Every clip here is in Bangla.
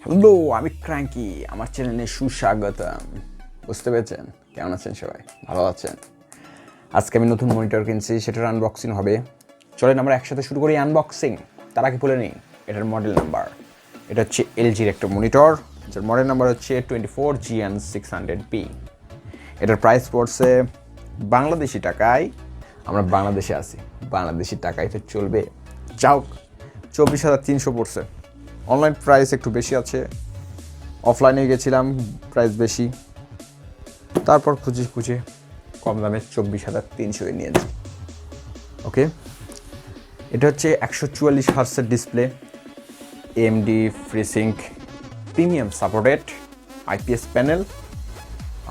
হ্যালো, আমি ক্র্যাঙ্কি। আমার চ্যানেলে সুস্বাগতম। বুঝতে পেরেছেন? কেমন আছেন সবাই? ভালো আছেন? আজকে আমি নতুন মনিটর কিনছি, সেটার আনবক্সিং হবে। চলেন আমরা একসাথে শুরু করি আনবক্সিং। তার আগে বলে নিই এটার মডেল নাম্বার। এটা হচ্ছে এলজির একটা মনিটর, যার মডেল নাম্বার হচ্ছে 24GN600-B। এটার প্রাইস পড়ছে বাংলাদেশি টাকায়, আমরা বাংলাদেশে আছি, বাংলাদেশি টাকায় তো চলবে, যাও 24,300 পড়ছে। অনলাইন প্রাইস একটু বেশি আছে, অফলাইনে গেছিলাম প্রাইস বেশি, তারপর খুঁজে কম দামে 24,300 নিয়েছি। ওকে, এটা হচ্ছে 144 হার্টসের display, AMD FreeSync premium supported, IPS panel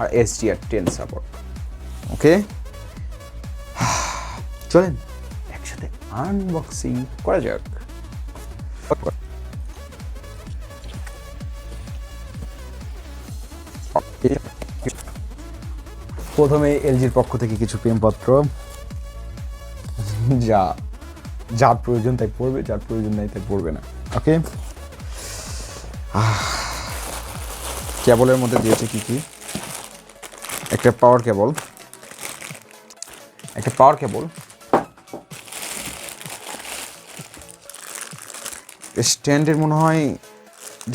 আর HDR10 সাপোর্ট। ওকে, চলেন একসাথে আনবক্সিং করা যাক। প্রথমে এলজির পক্ষ থেকে কিছু প্রেমপত্র, যার প্রয়োজন তাই পড়বে, যার প্রয়োজন নাই তাই পড়বে না। ওকে, কেবলের মধ্যে দিয়েছে কি কি, একটা পাওয়ার কেবল, স্ট্যান্ডের মনে হয়,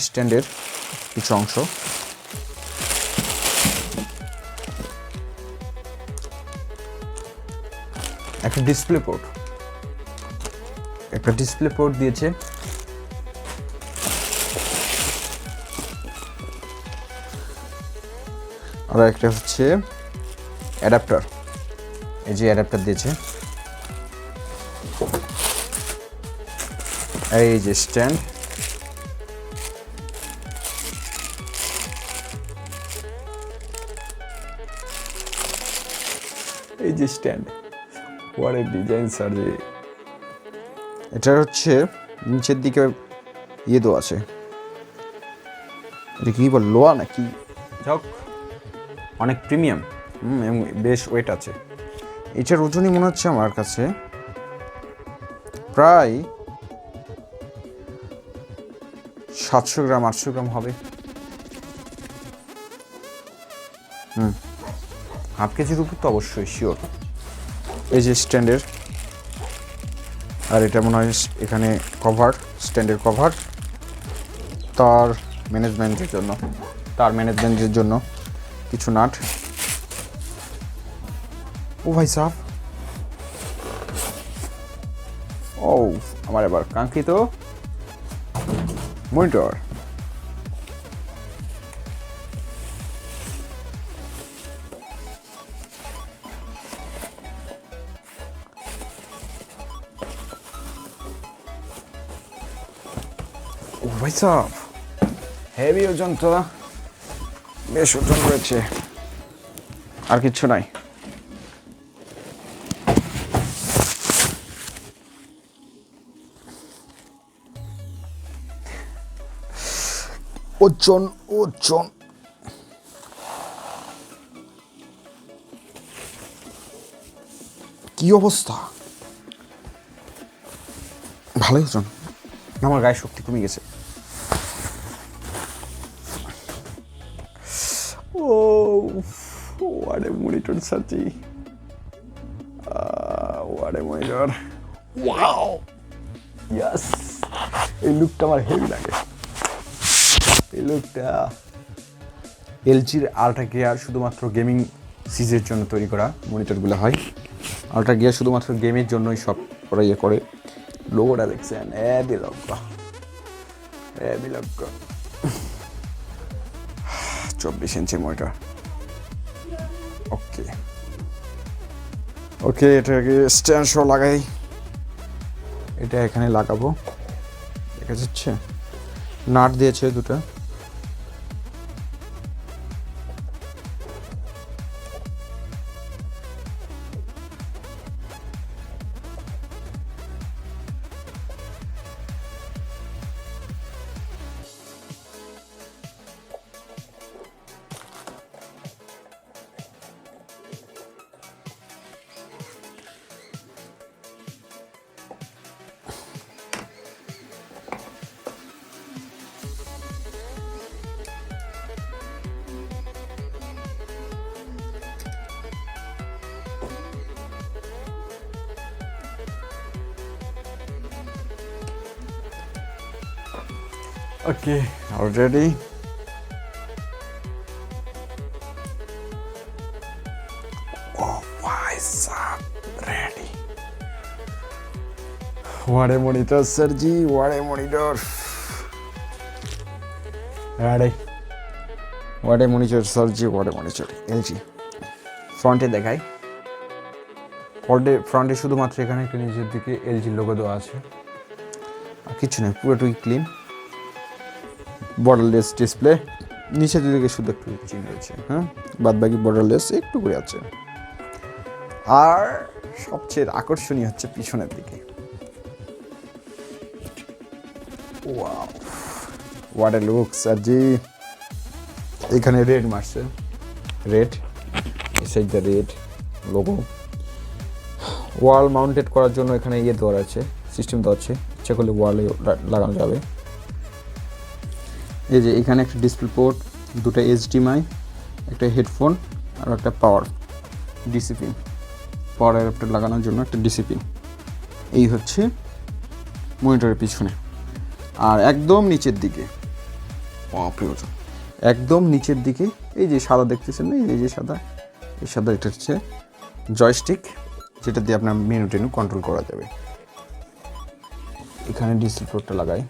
স্ট্যান্ডের কিছু অংশ, একটা ডিসপ্লে পোর্ট দিয়েছে, আর একটা হচ্ছে অ্যাডাপ্টার। এই যে অ্যাডাপ্টার দিয়েছে, এই যে স্ট্যান্ড, এই যে স্ট্যান্ড, ওয়ারের ডিজাইন স্যার। যে এটা হচ্ছে নিচের দিকে ইয়ে দেওয়া আছে, এটা কি বল, লোয়া নাকি, যাক অনেক প্রিমিয়াম, বেশ ওয়েট আছে। এটার ওজনই মনে হচ্ছে আমার কাছে প্রায় 700 গ্রাম 800 গ্রাম হবে। হাফ কেজির উপর তো অবশ্যই শিওর। এই যে স্ট্যান্ডের, আর এটা মনে হয় এখানে কভার, স্ট্যান্ডের কভার, তার ম্যানেজমেন্টের জন্য কিছু নাট। ও ভাই সাহ, ও আমার এবার কাঙ্ক্ষিত মনিটর। ও ভাই সাহ, হেভি ওজন তো, বেশ ওজন রয়েছে, আর কিচ্ছু নাই। ওজন কি অবস্থা, ভালোই ওজন। আমার গায়ে শক্তি কমে গেছে। ওয়ারে মনিটর সার্জি, ওয়ারে মনিটর, ওয়াও, ইয়েস, এই লুকটা আমার হেভি লাগে। এই লুকটা এলজির UltraGear শুধুমাত্র গেমিং সিজের জন্য তৈরি করা মনিটরগুলো হয়। UltraGear শুধুমাত্র গেমের জন্যই সব ওরা ইয়ে করে। লোগোটা দেখছেন, বিলক্ক 24 ইঞ্চির মনিটর। ওকে, এটাকে স্ট্যান্ড সহ লাগাই, এটা এখানে লাগাবো, দেখা যাচ্ছে নাট দিয়েছে দুটো। Okay already ready. What a monitor, Sergi. What a monitor. Ready. What a monitor, Sergi. What a monitor. LG. ফ্রন্টে দেখাই। ফ্রন্টে শুধুমাত্র এখানে একটা নিচের দিকে LG লোগো দেওয়া আছে, আর কিছু নেই, পুরোটাই ক্লিন। বর্ডারলেস ডিসপ্লে, নিচের দিকে শুধু একটু চিহ্ন রয়েছে, হ্যাঁ, বাদ বাকি বর্ডারলেস একটু করে আছে। আর সবচেয়ে আকর্ষণীয় হচ্ছে পিছনের দিকে। ওয়াও, হোয়াট এ লুক সার্জি। এখানে রেড মারছে, রেড, এই সাইডটা রেড লোগো। ওয়াল মাউন্টেড করার জন্য এখানে ইয়ে দেওয়া আছে, সিস্টেম দেওয়া আছে, ইচ্ছা করলে ওয়ালে লাগানো যাবে। এই যে এখানে একটা ডিসপ্লে পোর্ট, দুটো HDMI, একটা হেডফোন আর একটা পাওয়ার ডিসি পিন, পাওয়ার অ্যাডাপ্টার লাগানোর জন্য একটা ডিসি পিন। এই হচ্ছে মনিটরের পিছনে। আর একদম নিচের দিকে, একদম নিচের দিকে এই যে সাদা দেখতেছেন না, এই যে সাদা, এই সাদা, এটা হচ্ছে জয়স্টিক, যেটা দিয়ে আপনার মেনু টেনু কন্ট্রোল করা যাবে। এখানে ডিসপ্লে পোর্টটা লাগাই।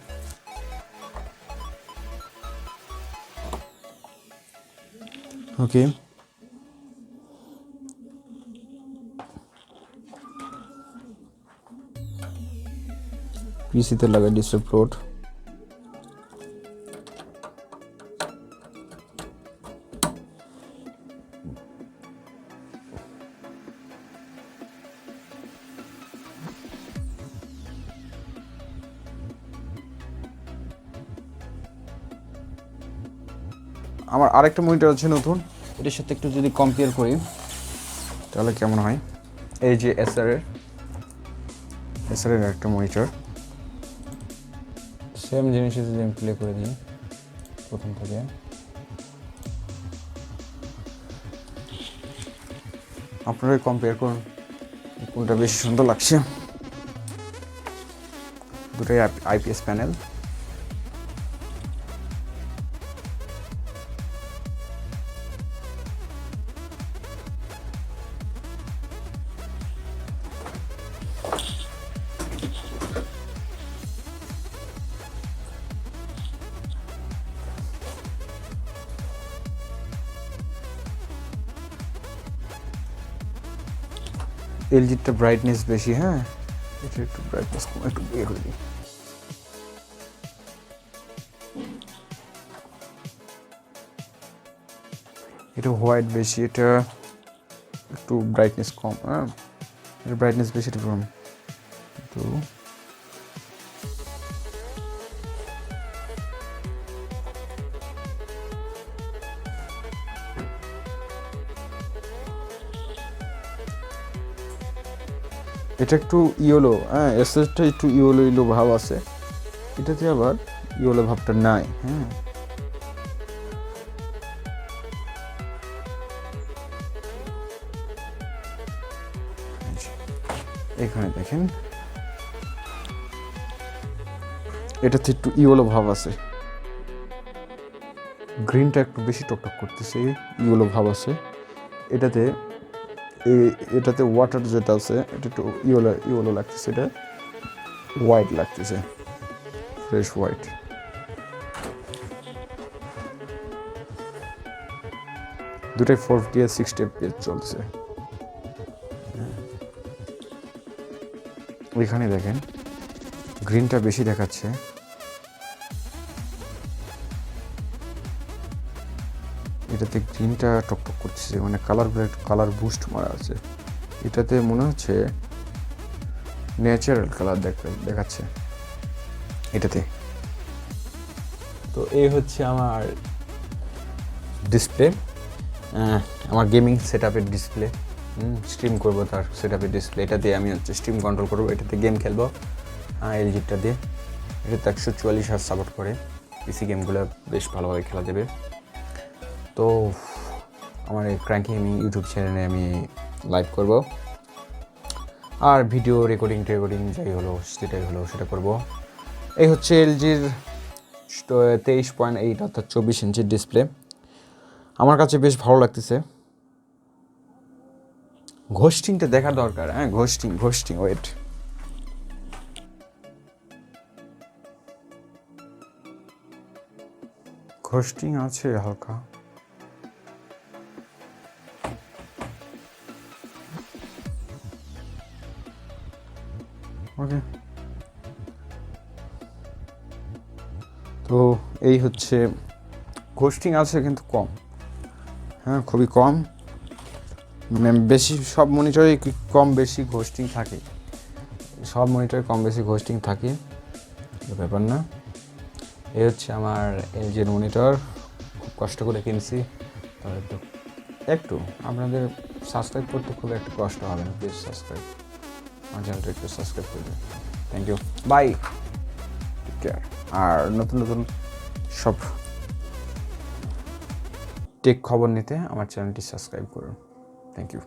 ওকে, পিসিতে লাগাই ডিসপ্লে পোর্ট। আমার আরেকটা মনিটর আছে নতুন, এটার সাথে একটু যদি কম্পেয়ার করি তাহলে কেমন হয়। এই যে এসআরের একটা মনিটর, সেম জিনিসের যদি আমি প্লে করে দিই প্রথম থেকে, আপনারা কম্পেয়ার করুন কোনটা বেশি সুন্দর লাগছে। দুটোই IPS প্যানেল। এলজিটা ব্রাইটনেস বেশি, হ্যাঁ, এটা একটু ব্রাইটনেস কম, একটু ইয়ে করে দিই। এটা হোয়াইট বেশি, এটা একটু ব্রাইটনেস কম, হ্যাঁ, এটা ব্রাইটনেস বেশি, এটা কম। তো এটা একটু ইয়েলো, হ্যাঁ, এসএসটা একটু ইয়েলো ভাব আছে, এটাতে আবার ইয়েলো ভাবটা নাই, হ্যাঁ। এখানে দেখেন এটাতে একটু ইয়েলো ভাব আছে, গ্রিনটা একটু বেশি টকটক করতেছে, ইয়েলো ভাব আছে। এটাতে ওয়াটার যেটা আছে এটা একটু ইয়েলো লাগতেছে, এটা হোয়াইট লাগতেছে, ফ্রেশ হোয়াইট। দুটাই 450 আর 60 FPS চলছে। এখানে দেখেন গ্রিনটা বেশি দেখাচ্ছে, এটাতে গ্রিনটা টকটক করছে, মানে কালার বুস্ট মারা আছে। এটাতে মনে হচ্ছে ন্যাচারাল কালার দেখাচ্ছে এটাতে। তো এই হচ্ছে আমার ডিসপ্লে, আমার গেমিং সেটআপের ডিসপ্লে, স্ট্রিম করবো তার সেটআপের ডিসপ্লে। এটা দিয়ে আমি হচ্ছে স্ট্রিম কন্ট্রোল করবো, এটাতে গেম খেলবো এলজিটা দিয়ে। এটাতে 144 Hz সাপোর্ট করে, পিসি গেমগুলো বেশ ভালোভাবে খেলা যাবে। তো আমার এই ক্র্যাঙ্কি আমি ইউটিউব চ্যানেলে আমি লাইভ করব, আর ভিডিও রেকর্ডিং যাই হলো সেটাই হলো সেটা করব। এই হচ্ছে এলজির 23.8 অর্থাৎ 24 ইঞ্চির ডিসপ্লে। আমার কাছে বেশ ভালো লাগতেছে। ঘোস্টিংটা দেখা দরকার। হ্যাঁ, ঘোস্টিং ওয়েট, ঘোস্টিং আছে হালকা। ওকে, তো এই হচ্ছে ঘোস্টিং আছে কিন্তু কম, হ্যাঁ খুবই কম, মানে বেশি সব মনিটরে কম বেশি ঘোস্টিং থাকে, সব মনিটরে কম বেশি ঘোস্টিং থাকে, ব্যাপার না। এই হচ্ছে আমার এলজির মনিটর, খুব কষ্ট করে কিনছি। তবে একটু আপনাদের সাবস্ক্রাইব করতে খুব একটা কষ্ট হবে না, প্লিজ সাবস্ক্রাইব, আমার চ্যানেলটা একটু সাবস্ক্রাইব করবেন। Thank you, bye, take care. আর নতুন নতুন সব টেক খবর নিতে আমার চ্যানেলটি সাবস্ক্রাইব করুন। Thank you.